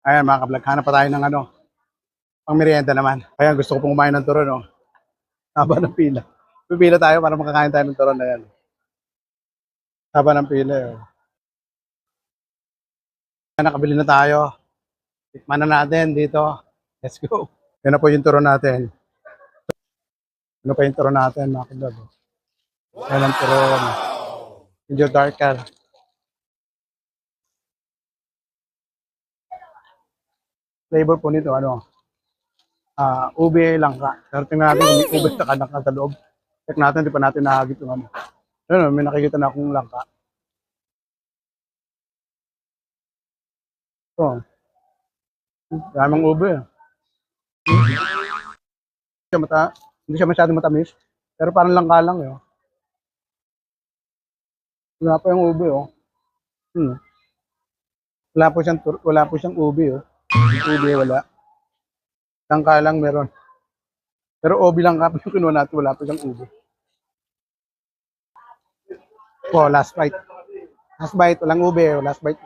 Ayan mga ka-vlog, hanap pa tayo ng ano, pang merienda naman. Ayan, gusto ko pong kumain ng turon, no? Haba ng pila. Pipila tayo para makakain tayo ng turon na yan. Haba ng pila, eh. Ayan, nakabili na tayo. Tikman na natin dito. Let's go. Yan na po yung turon natin. Ano pa yung turon natin, mga ka-vlog? Ayan ang turon. Medyo darker. Flavor po nito, ano? Ube langka. Pero tingnan natin kung may ube sa langka sa loob. Check natin, di pa natin nahagit yung ano. Ayun, may nakikita na akong langka. Ito. Daming ube. Hindi siya masyadong matamis. Pero parang langka lang yun. Wala pa yung ube, oh. Wala po siyang ube, oh. Ube, wala. Langka lang meron. Pero ube lang ka yung kinuha natin, wala po siyang ube. Oh, last bite. Last bite, walang ube, oh. Last bite.